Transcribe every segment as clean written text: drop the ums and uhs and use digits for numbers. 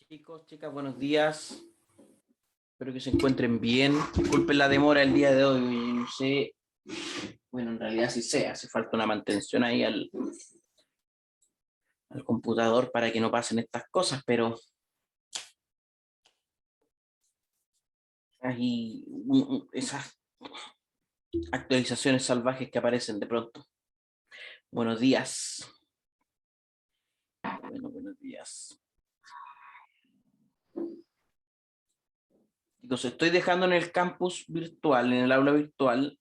Chicos, chicas, buenos días. Espero que se encuentren bien. Disculpen la demora el día de hoy. No sé, bueno, en realidad sí sé, hace falta una mantención ahí al computador para que no pasen estas cosas, pero hay esas actualizaciones salvajes que aparecen de pronto. Buenos días. Buenos días. Chicos, estoy dejando en el campus virtual, en el aula virtual,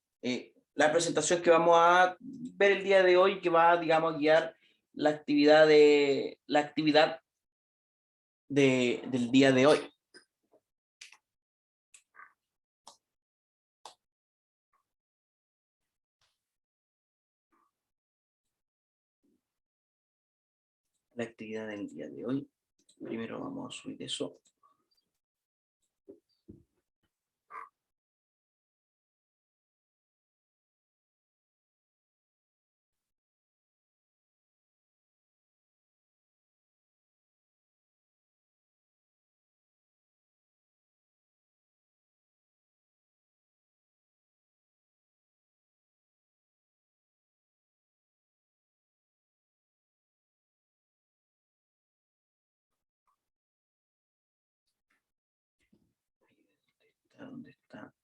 la presentación que vamos a ver el día de hoy, que va, digamos, a guiar la actividad del día de hoy. La actividad del día de hoy. Primero vamos a subir eso. ¿Dónde está?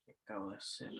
¿Qué acabo de hacer?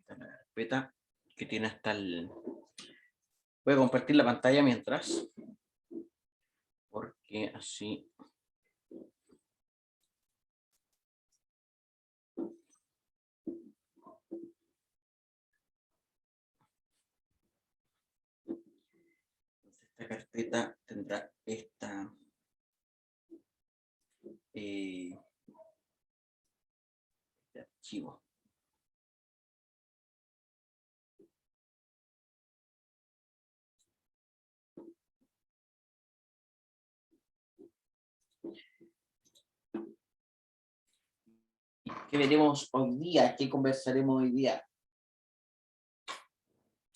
La carpeta que tiene hasta el... Voy a compartir la pantalla mientras, porque así... Esta carpeta tendrá este archivo. ¿Qué veremos hoy día? ¿Qué conversaremos hoy día?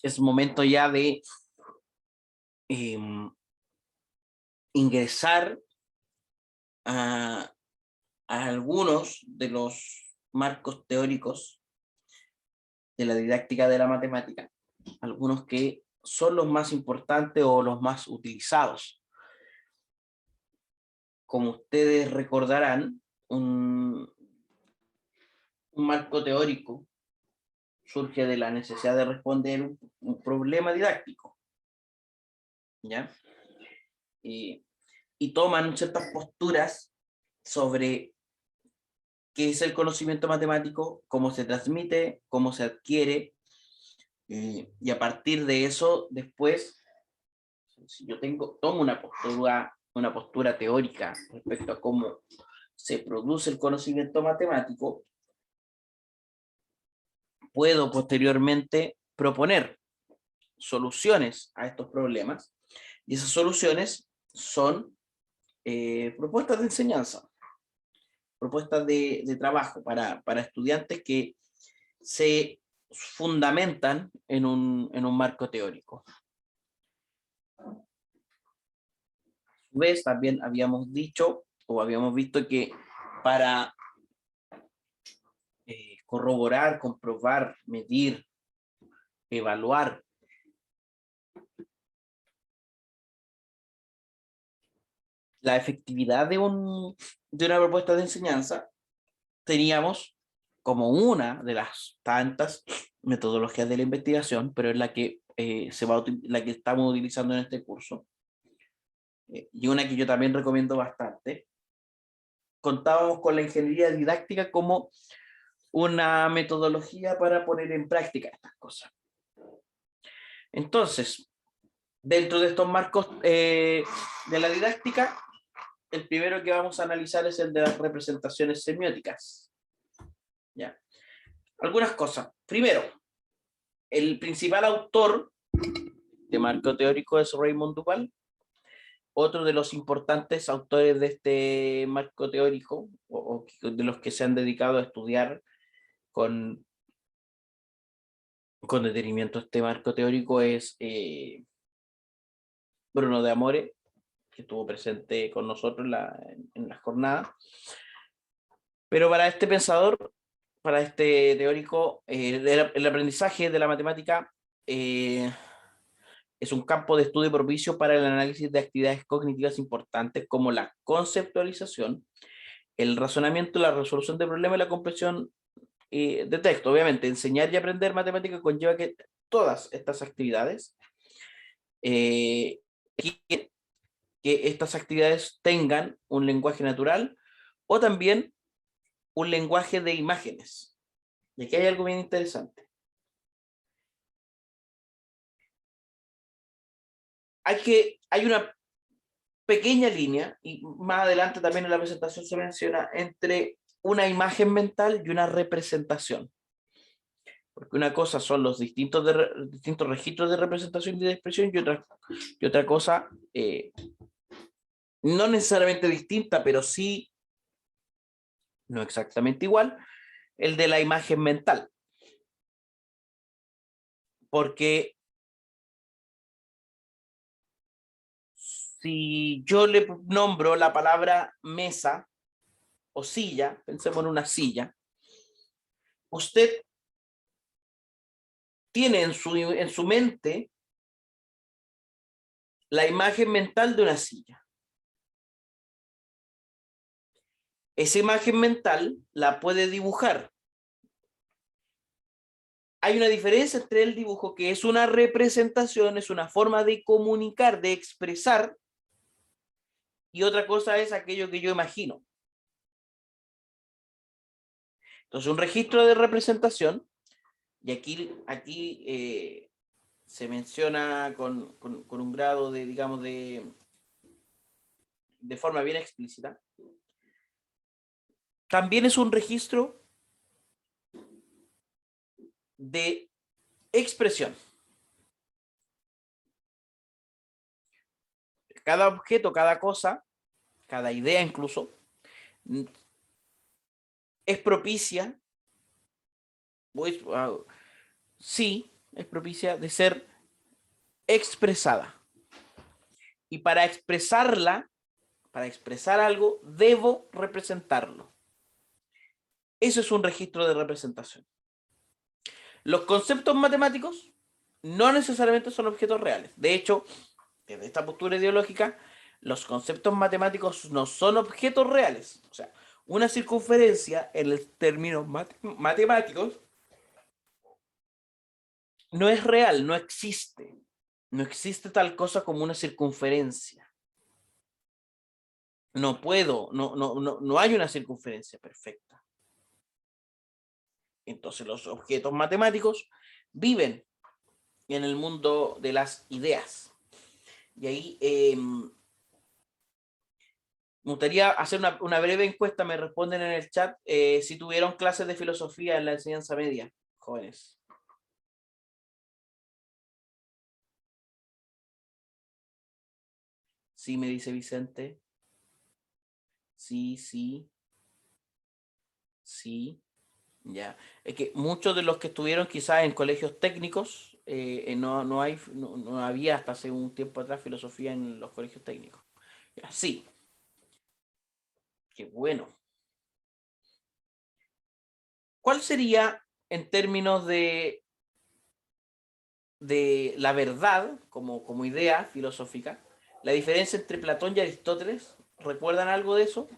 Es momento ya de ingresar a algunos de los marcos teóricos de la didáctica de la matemática, algunos que son los más importantes o los más utilizados. Como ustedes recordarán, un marco teórico surge de la necesidad de responder un problema didáctico, ¿ya? Y toman ciertas posturas sobre qué es el conocimiento matemático, cómo se transmite, cómo se adquiere, y a partir de eso, después, si yo tomo una postura teórica respecto a cómo se produce el conocimiento matemático, puedo posteriormente proponer soluciones a estos problemas, y esas soluciones son propuestas de enseñanza, propuestas de trabajo para estudiantes que se fundamentan en un marco teórico. A su vez, también habíamos dicho o habíamos visto que para corroborar, comprobar, medir, evaluar la efectividad de una propuesta de enseñanza, teníamos como una de las tantas metodologías de la investigación, pero es la que la que estamos utilizando en este curso, y una que yo también recomiendo bastante. Contábamos con la ingeniería didáctica como una metodología para poner en práctica estas cosas. Entonces, dentro de estos marcos de la didáctica, el primero que vamos a analizar es el de las representaciones semióticas. ¿Ya? Algunas cosas. Primero, el principal autor de marco teórico es Raymond Duval. Otro de los importantes autores de este marco teórico, o de los que se han dedicado a estudiar con detenimiento este marco teórico, es Bruno de Amore, que estuvo presente con nosotros en la jornada. Pero para este pensador, para este teórico, el aprendizaje de la matemática es un campo de estudio propicio para el análisis de actividades cognitivas importantes como la conceptualización, el razonamiento, la resolución de problemas y la comprensión de texto. Obviamente, enseñar y aprender matemática conlleva que todas estas actividades, que estas actividades tengan un lenguaje natural o también un lenguaje de imágenes. Y aquí hay algo bien interesante. Hay una pequeña línea, y más adelante también en la presentación se menciona, entre una imagen mental y una representación. Porque una cosa son los distintos registros de representación y de expresión, y otra cosa, no necesariamente distinta, pero sí, no exactamente igual, el de la imagen mental. Porque si yo le nombro la palabra mesa o silla, pensemos en una silla, usted tiene en su mente la imagen mental de una silla. Esa imagen mental la puede dibujar. Hay una diferencia entre el dibujo, que es una representación, es una forma de comunicar, de expresar, y otra cosa es aquello que yo imagino. Entonces, un registro de representación, y aquí se menciona con un grado de, digamos, de forma bien explícita, también es un registro de expresión. Cada objeto, cada cosa, cada idea incluso, es propicia, sí, es propicia de ser expresada. Y para expresarla, para expresar algo, debo representarlo. Eso es un registro de representación. Los conceptos matemáticos no necesariamente son objetos reales. De hecho, desde esta postura ideológica, los conceptos matemáticos no son objetos reales. O sea, una circunferencia en los términos matemáticos no es real, no existe. No existe tal cosa como una circunferencia. No hay una circunferencia perfecta. Entonces los objetos matemáticos viven en el mundo de las ideas. Y ahí me gustaría hacer una breve encuesta. Me responden en el chat si tuvieron clases de filosofía en la enseñanza media, jóvenes. Sí, me dice Vicente. Sí, sí, sí. Ya. Es que muchos de los que estuvieron quizás en colegios técnicos, no había hasta hace un tiempo atrás filosofía en los colegios técnicos. Ya, sí, qué bueno. ¿Cuál sería, en términos de la verdad, como idea filosófica, la diferencia entre Platón y Aristóteles? ¿Recuerdan algo de eso?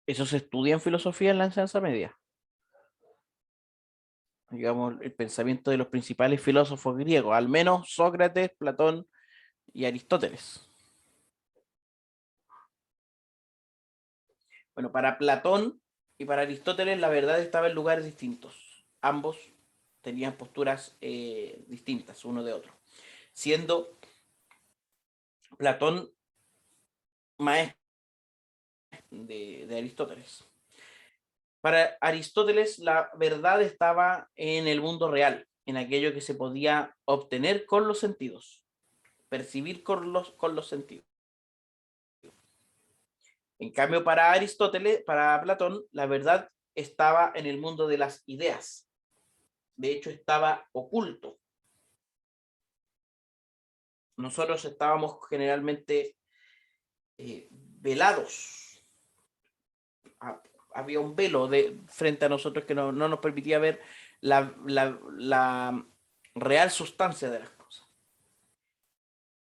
Eso se estudia en filosofía en la enseñanza media. Digamos, el pensamiento de los principales filósofos griegos, al menos Sócrates, Platón y Aristóteles. Bueno, para Platón y para Aristóteles la verdad estaba en lugares distintos. Ambos tenían posturas distintas uno de otro, siendo Platón maestro de Aristóteles. Para Aristóteles la verdad estaba en el mundo real, en aquello que se podía obtener con los sentidos, percibir con los sentidos. En cambio, para Aristóteles, para Platón, la verdad estaba en el mundo de las ideas. De hecho, estaba oculto. Nosotros estábamos generalmente velados. Había un velo frente a nosotros que no nos permitía ver la real sustancia de las cosas.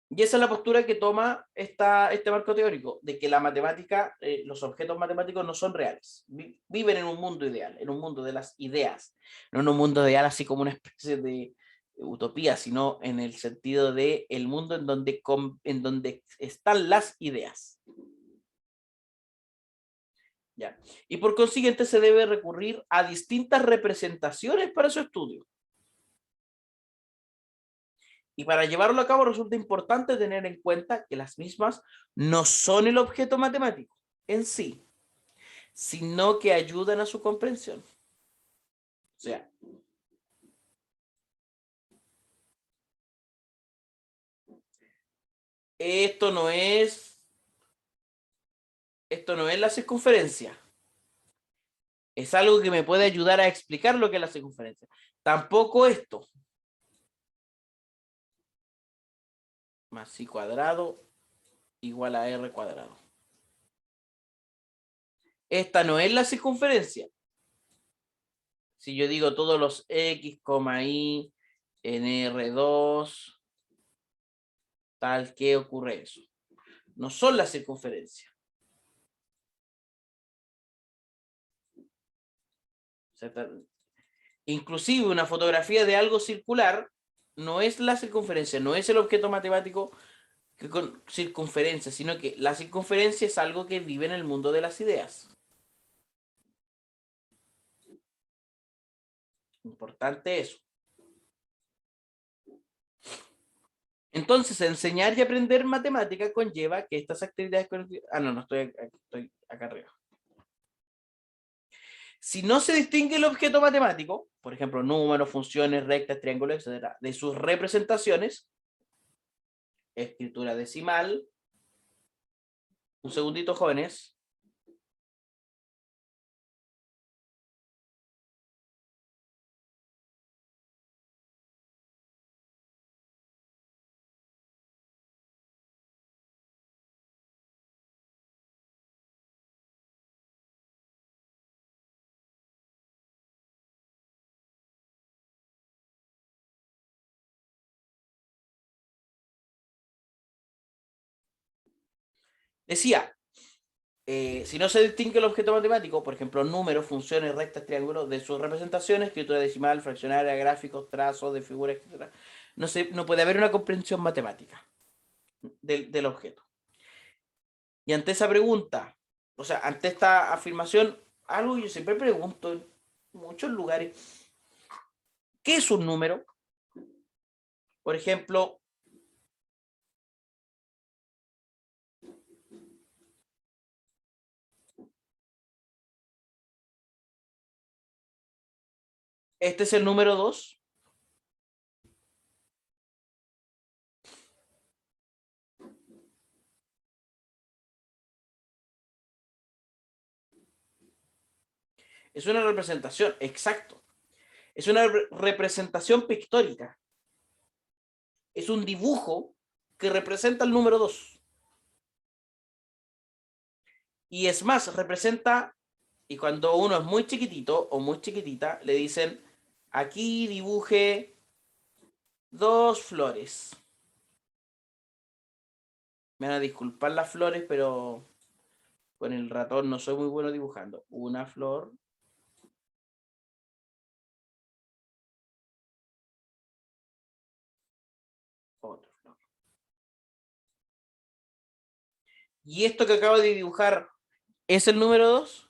Y esa es la postura que toma este marco teórico, de que la matemática, los objetos matemáticos no son reales. Viven en un mundo ideal, en un mundo de las ideas. No en un mundo ideal así como una especie de utopía, sino en el sentido de el mundo en donde están las ideas. ¿Ya? Y por consiguiente se debe recurrir a distintas representaciones para su estudio. Y para llevarlo a cabo resulta importante tener en cuenta que las mismas no son el objeto matemático en sí, sino que ayudan a su comprensión. O sea, esto no es, esto no es la circunferencia. Es algo que me puede ayudar a explicar lo que es la circunferencia. Tampoco esto. Más si cuadrado igual a r cuadrado. Esta no es la circunferencia. Si yo digo todos los x, y en R2, tal que ocurre eso. No son la circunferencia. O sea, inclusive una fotografía de algo circular no es la circunferencia, no es el objeto matemático que con circunferencia, sino que la circunferencia es algo que vive en el mundo de las ideas. Importante eso. Entonces, enseñar y aprender matemática conlleva que estas actividades... no estoy acá arriba. Si no se distingue el objeto matemático, por ejemplo, números, funciones, rectas, triángulos, etcétera, de sus representaciones, escritura decimal, un segundito, jóvenes. Decía, si no se distingue el objeto matemático, por ejemplo, números, funciones, rectas, triángulos, de sus representaciones, escritura decimal, fraccionaria, gráficos, trazos de figuras, etc., no puede haber una comprensión matemática del objeto. Y ante esa pregunta, o sea, ante esta afirmación, algo que yo siempre pregunto en muchos lugares, ¿qué es un número? Por ejemplo, este es el número 2. Es una representación, exacto. Es una representación pictórica. Es un dibujo que representa el número 2. Y es más, representa, y cuando uno es muy chiquitito o muy chiquitita, le dicen, aquí dibuje 2 flores. Me van a disculpar las flores, pero Con el ratón no soy muy bueno dibujando. Una flor. Otra flor. ¿Y esto que acabo de dibujar es el número 2?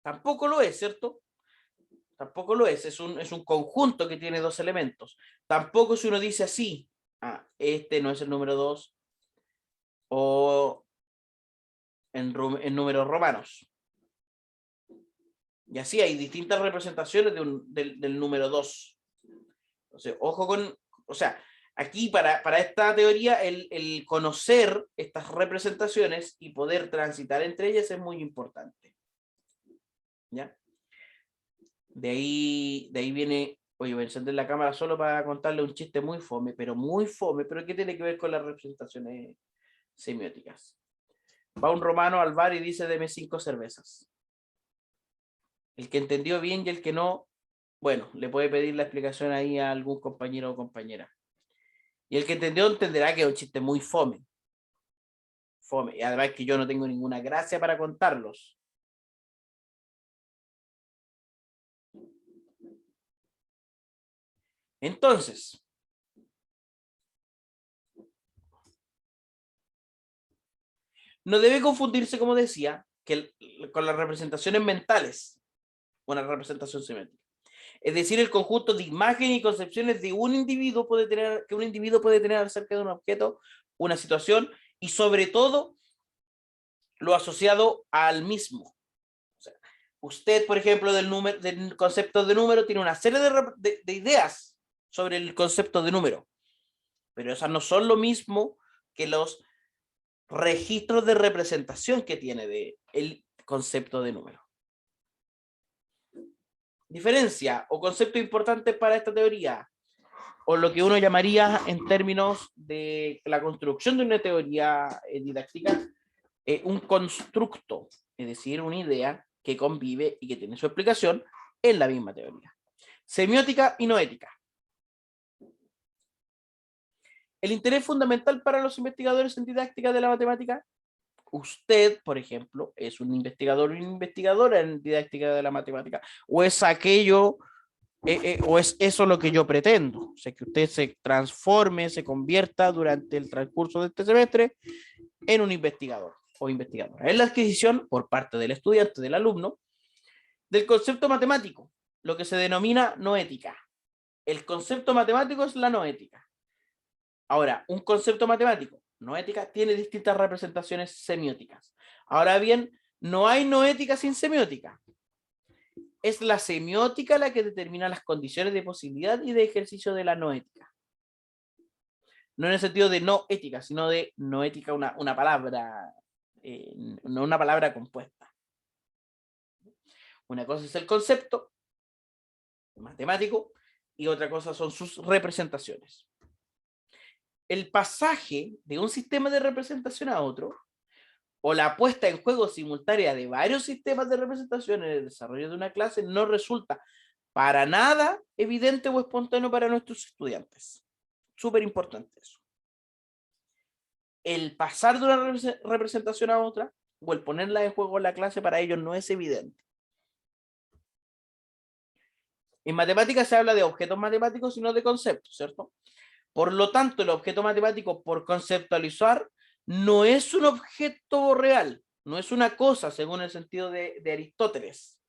Tampoco lo es, ¿cierto? Tampoco lo es un conjunto que tiene dos elementos. Tampoco si uno dice así, este no es el número 2, o en números romanos. Y así hay distintas representaciones del número 2. Entonces, ojo con, o sea, aquí para esta teoría, el conocer estas representaciones y poder transitar entre ellas es muy importante. ¿Ya? De ahí viene, oye, voy a encender la cámara solo para contarle un chiste muy fome, pero ¿qué tiene que ver con las representaciones semióticas? Va un romano al bar y dice, deme 5 cervezas. El que entendió bien y el que no, bueno, le puede pedir la explicación ahí a algún compañero o compañera. Y el que entendió entenderá que es un chiste muy fome. Fome. Y además que yo no tengo ninguna gracia para contarlos. Entonces, no debe confundirse, como decía, con las representaciones mentales, una representación semiótica. Es decir, el conjunto de imágenes y concepciones de un individuo que un individuo puede tener acerca de un objeto, una situación, y sobre todo lo asociado al mismo. O sea, usted, por ejemplo, del concepto de número, tiene una serie de ideas sobre el concepto de número, pero esas no son lo mismo que los registros de representación que tiene el concepto de número. Diferencia o concepto importante para esta teoría, o lo que uno llamaría en términos de la construcción de una teoría didáctica, un constructo, es decir, una idea que convive y que tiene su explicación en la misma teoría. Semiótica y noética. El interés fundamental para los investigadores en didáctica de la matemática. Usted, por ejemplo, es un investigador o una investigadora en didáctica de la matemática, o es aquello, o es eso lo que yo pretendo. O sea, que usted se transforme, se convierta durante el transcurso de este semestre en un investigador o investigadora. Es la adquisición por parte del estudiante, del alumno, del concepto matemático, lo que se denomina noética. El concepto matemático es la noética. Ahora, un concepto matemático, noética, tiene distintas representaciones semióticas. Ahora bien, no hay noética sin semiótica. Es la semiótica la que determina las condiciones de posibilidad y de ejercicio de la noética. No en el sentido de no ética, sino de noética, una palabra, no una palabra compuesta. Una cosa es el concepto matemático y otra cosa son sus representaciones. El pasaje de un sistema de representación a otro, o la puesta en juego simultánea de varios sistemas de representación en el desarrollo de una clase, no resulta para nada evidente o espontáneo para nuestros estudiantes. Súper importante eso. El pasar de una representación a otra, o el ponerla en juego en la clase, para ellos no es evidente. En matemáticas se habla de objetos matemáticos y no de conceptos, ¿cierto? Por lo tanto, el objeto matemático, por conceptualizar, no es un objeto real, no es una cosa, según el sentido de Aristóteles.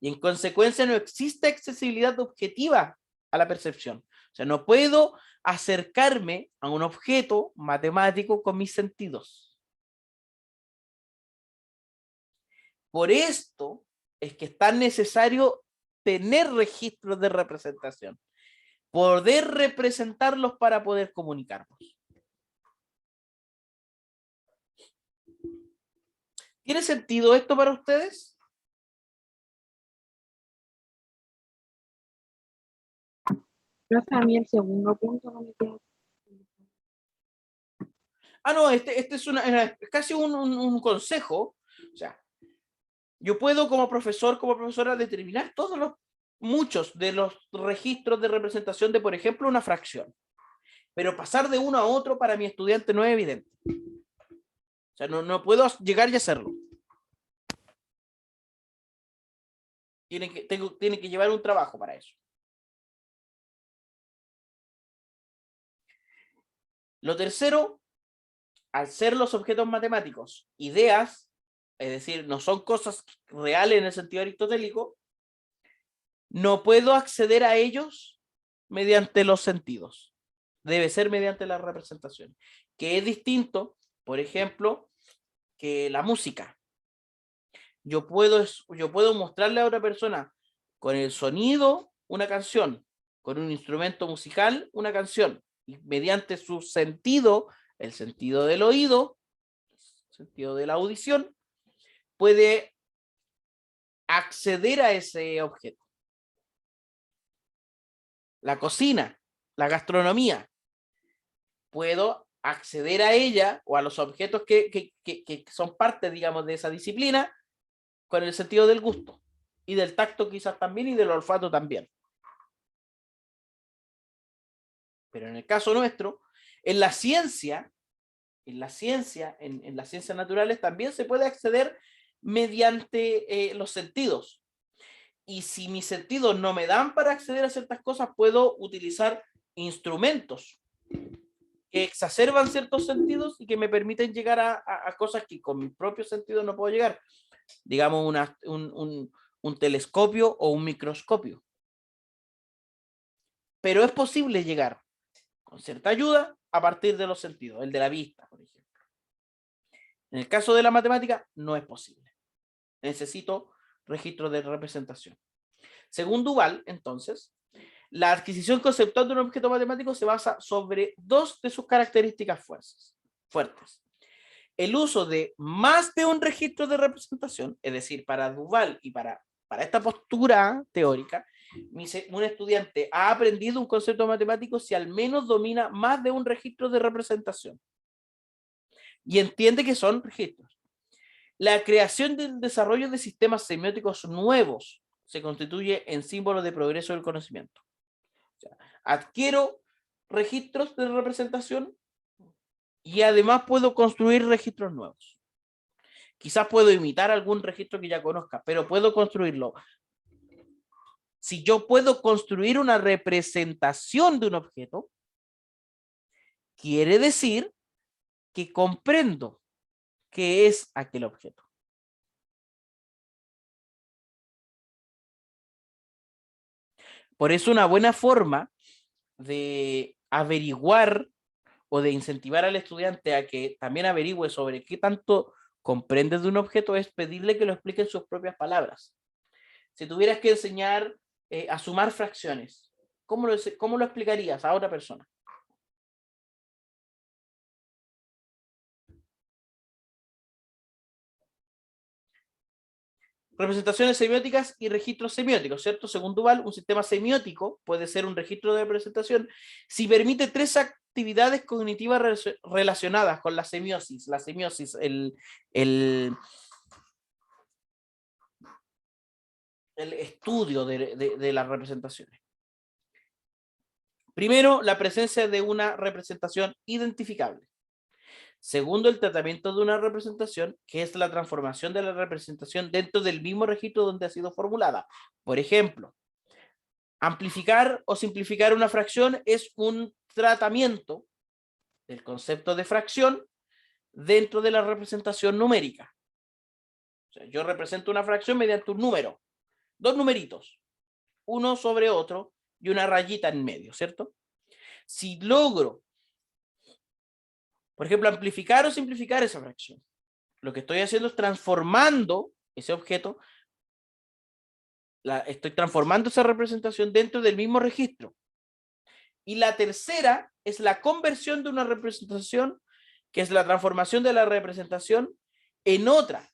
Y en consecuencia no existe accesibilidad objetiva a la percepción. O sea, no puedo acercarme a un objeto matemático con mis sentidos. Por esto es que es tan necesario tener registros de representación, poder representarlos para poder comunicarnos. ¿Tiene sentido esto para ustedes? Profe, a mí el segundo punto no me queda. No, este es casi un consejo. O sea, yo puedo como profesor, como profesora, determinar todos los muchos de los registros de representación de, por ejemplo, una fracción. Pero pasar de uno a otro para mi estudiante no es evidente. O sea, no puedo llegar y hacerlo. Tienen que llevar un trabajo para eso. Lo tercero, al ser los objetos matemáticos ideas, es decir, no son cosas reales en el sentido aristotélico, no puedo acceder a ellos mediante los sentidos. Debe ser mediante la representación, que es distinto, por ejemplo, que la música. Yo puedo mostrarle a otra persona con el sonido una canción, con un instrumento musical una canción, y mediante su sentido, el sentido del oído, el sentido de la audición, puede acceder a ese objeto. La cocina, la gastronomía, puedo acceder a ella o a los objetos que son parte, digamos, de esa disciplina con el sentido del gusto y del tacto quizás también y del olfato también. Pero en el caso nuestro, en las ciencias naturales también se puede acceder mediante los sentidos. Y si mis sentidos no me dan para acceder a ciertas cosas, puedo utilizar instrumentos que exacerban ciertos sentidos y que me permiten llegar a cosas que con mis propios sentidos no puedo llegar. Digamos, un telescopio o un microscopio. Pero es posible llegar con cierta ayuda a partir de los sentidos, el de la vista, por ejemplo. En el caso de la matemática, no es posible. Necesito registro de representación. Según Duval, entonces, la adquisición conceptual de un objeto matemático se basa sobre dos de sus características fuertes. El uso de más de un registro de representación, es decir, para Duval y para esta postura teórica, un estudiante ha aprendido un concepto matemático si al menos domina más de un registro de representación y entiende que son registros. La creación del desarrollo de sistemas semióticos nuevos se constituye en símbolo de progreso del conocimiento. O sea, adquiero registros de representación y además puedo construir registros nuevos. Quizás puedo imitar algún registro que ya conozca, pero puedo construirlo. Si yo puedo construir una representación de un objeto, quiere decir que comprendo qué es aquel objeto. Por eso una buena forma de averiguar o de incentivar al estudiante a que también averigüe sobre qué tanto comprende de un objeto es pedirle que lo explique en sus propias palabras. Si tuvieras que enseñar a sumar fracciones, ¿cómo lo explicarías a otra persona? Representaciones semióticas y registros semióticos, ¿cierto? Según Duval, un sistema semiótico puede ser un registro de representación si permite tres actividades cognitivas relacionadas con la semiosis. La semiosis, el estudio de las representaciones. Primero, la presencia de una representación identificable. Segundo, el tratamiento de una representación, que es la transformación de la representación dentro del mismo registro donde ha sido formulada. Por ejemplo, amplificar o simplificar una fracción es un tratamiento del concepto de fracción dentro de la representación numérica. O sea, yo represento una fracción mediante un número, dos numeritos, uno sobre otro y una rayita en medio, ¿cierto? Si logro, por ejemplo, amplificar o simplificar esa fracción, lo que estoy haciendo es transformando ese objeto, estoy transformando esa representación dentro del mismo registro. Y la tercera es la conversión de una representación, que es la transformación de la representación en otra,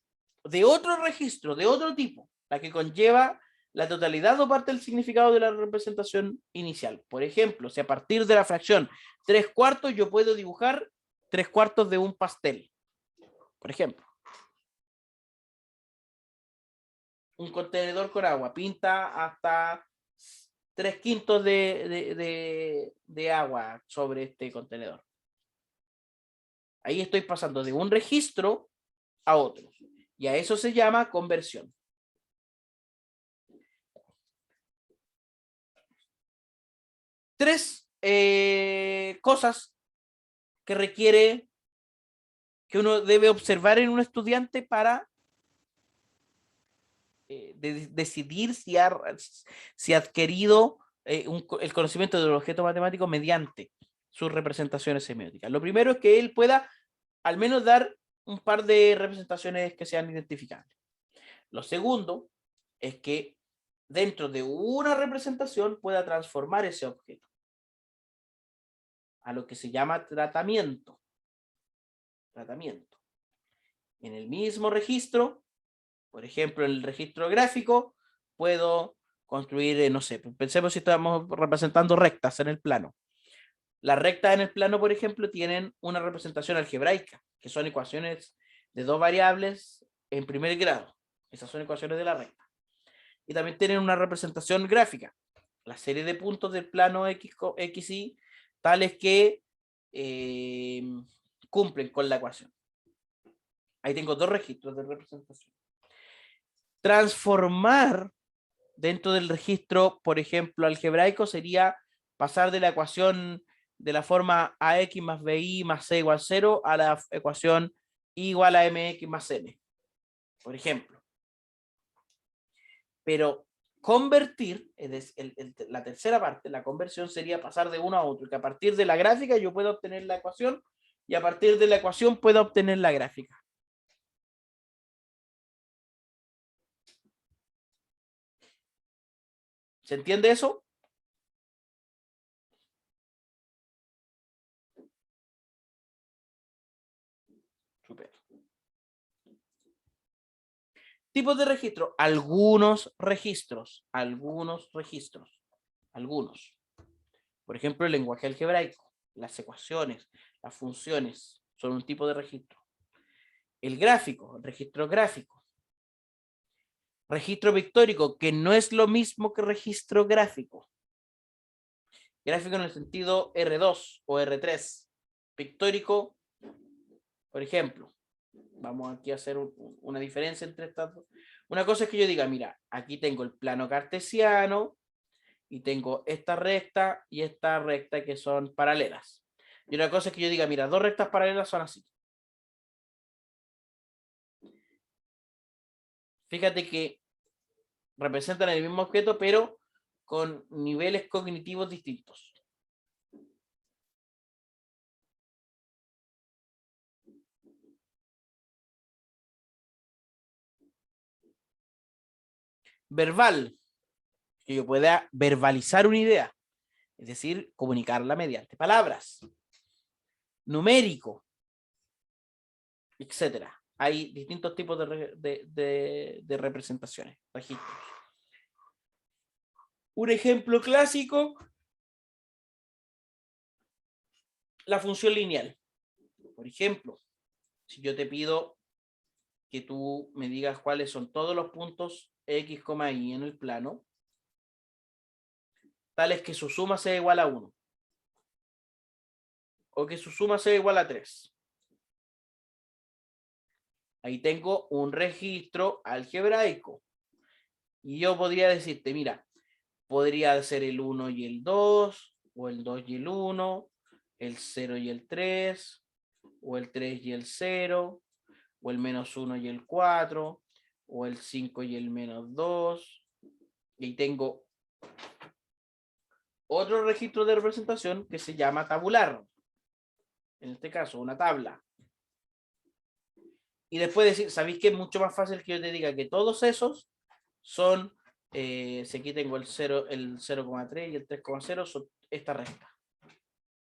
de otro registro, de otro tipo, la que conlleva la totalidad o parte del significado de la representación inicial. Por ejemplo, si a partir de la fracción 3/4 yo puedo dibujar 3/4 de un pastel, por ejemplo. Un contenedor con agua, pinta hasta 3/5 de agua sobre este contenedor. Ahí estoy pasando de un registro a otro. Y a eso se llama conversión. Tres cosas que requiere, que uno debe observar en un estudiante para decidir si ha adquirido el conocimiento del objeto matemático mediante sus representaciones semióticas. Lo primero es que él pueda al menos dar un par de representaciones que sean identificables. Lo segundo es que dentro de una representación pueda transformar ese objeto a lo que se llama tratamiento. Tratamiento. En el mismo registro, por ejemplo, en el registro gráfico, puedo construir, no sé, pensemos si estamos representando rectas en el plano. Las rectas en el plano, por ejemplo, tienen una representación algebraica, que son ecuaciones de dos variables en primer grado. Esas son ecuaciones de la recta. Y también tienen una representación gráfica, la serie de puntos del plano X, Y, tales que cumplen con la ecuación. Ahí tengo dos registros de representación. Transformar dentro del registro, por ejemplo, algebraico, sería pasar de la ecuación de la forma ax más bi más c igual 0 a la ecuación y igual a mx más n, por ejemplo. Pero convertir, la tercera parte, la conversión, sería pasar de uno a otro, que a partir de la gráfica yo puedo obtener la ecuación y a partir de la ecuación puedo obtener la gráfica. ¿Se entiende eso? Super. Tipos de registro. Algunos registros. Por ejemplo, el lenguaje algebraico, las ecuaciones, las funciones son un tipo de registro. El gráfico, el registro gráfico. Registro pictórico, que no es lo mismo que registro gráfico. Gráfico en el sentido R2 o R3. Pictórico, por ejemplo. Vamos aquí a hacer una diferencia entre estas dos. Una cosa es que yo diga, mira, aquí tengo el plano cartesiano y tengo esta recta y esta recta que son paralelas. Y una cosa es que yo diga, mira, dos rectas paralelas son así. Fíjate que representan el mismo objeto, pero con niveles cognitivos distintos. Verbal, que yo pueda verbalizar una idea, es decir, comunicarla mediante palabras. Numérico, etcétera. Hay distintos tipos de representaciones, registros. Un ejemplo clásico, la función lineal. Por ejemplo, si yo te pido que tú me digas cuáles son todos los puntos x, y en el plano, tales que su suma sea igual a 1, o que su suma sea igual a 3. Ahí tengo un registro algebraico. Y yo podría decirte, mira, podría ser el 1 y el 2, o el 2 y el 1, el 0 y el 3, o el 3 y el 0, o el -1 y el 4, o el 5 y el -2. Y tengo otro registro de representación que se llama tabular. En este caso, una tabla. Y después decir, ¿sabéis que es mucho más fácil que yo te diga que todos esos son, si aquí tengo el 0,3 y el 3,0, son esta recta.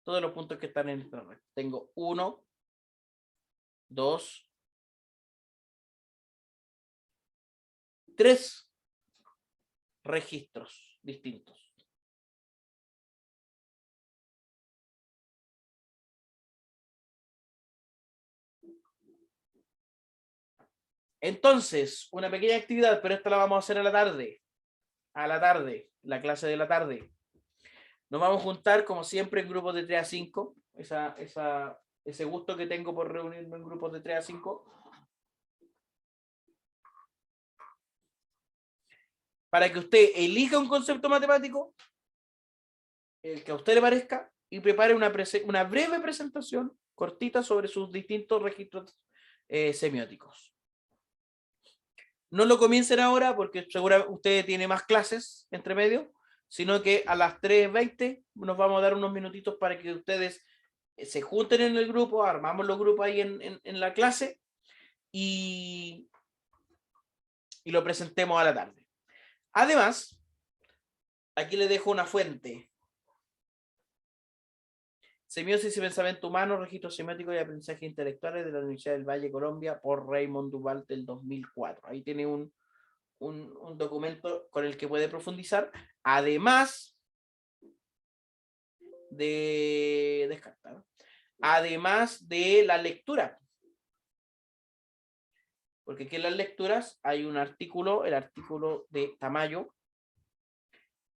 Todos los puntos que están en esta recta. Tengo 1, 2, 3 registros distintos. Entonces, una pequeña actividad, pero esta la vamos a hacer a la tarde. a la tarde, la clase de la tarde. Nos vamos a juntar, como siempre, en grupos de 3 a 5. Ese gusto que tengo por reunirme en grupos de 3 a 5. Para que usted elija un concepto matemático, el que a usted le parezca, y prepare una breve presentación cortita sobre sus distintos registros semióticos. No lo comiencen ahora porque seguramente usted tiene más clases entre medio, sino que a las 3:20 nos vamos a dar unos minutitos para que ustedes se junten en el grupo, armamos los grupos ahí en la clase y lo presentemos a la tarde. Además, aquí les dejo una fuente. Semiosis y pensamiento humano, registros semióticos y aprendizaje intelectuales de la Universidad del Valle, Colombia, por Raymond Duval del 2004. Ahí tiene un documento con el que puede profundizar, además de descartar, además de la lectura. Porque aquí en las lecturas hay un artículo, el artículo de Tamayo,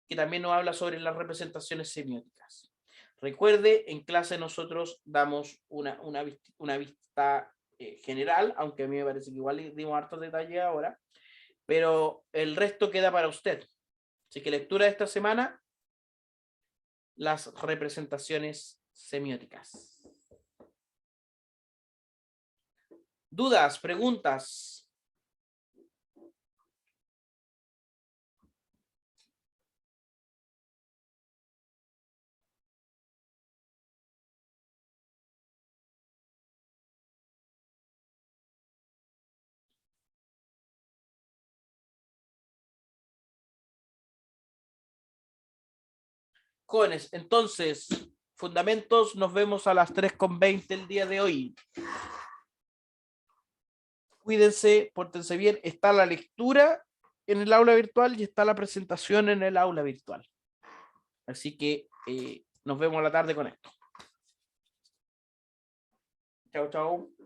que también nos habla sobre las representaciones semióticas. Recuerde, en clase nosotros damos una vista general, aunque a mí me parece que igual dimos hartos detalles ahora, pero el resto queda para usted. Así que lectura de esta semana, las representaciones semióticas. ¿Dudas? ¿Preguntas? Jóvenes, entonces, fundamentos, nos vemos a las 3:20 el día de hoy. Cuídense, pórtense bien. Está la lectura en el aula virtual y está la presentación en el aula virtual. Así que nos vemos a la tarde con esto. Chao, chao.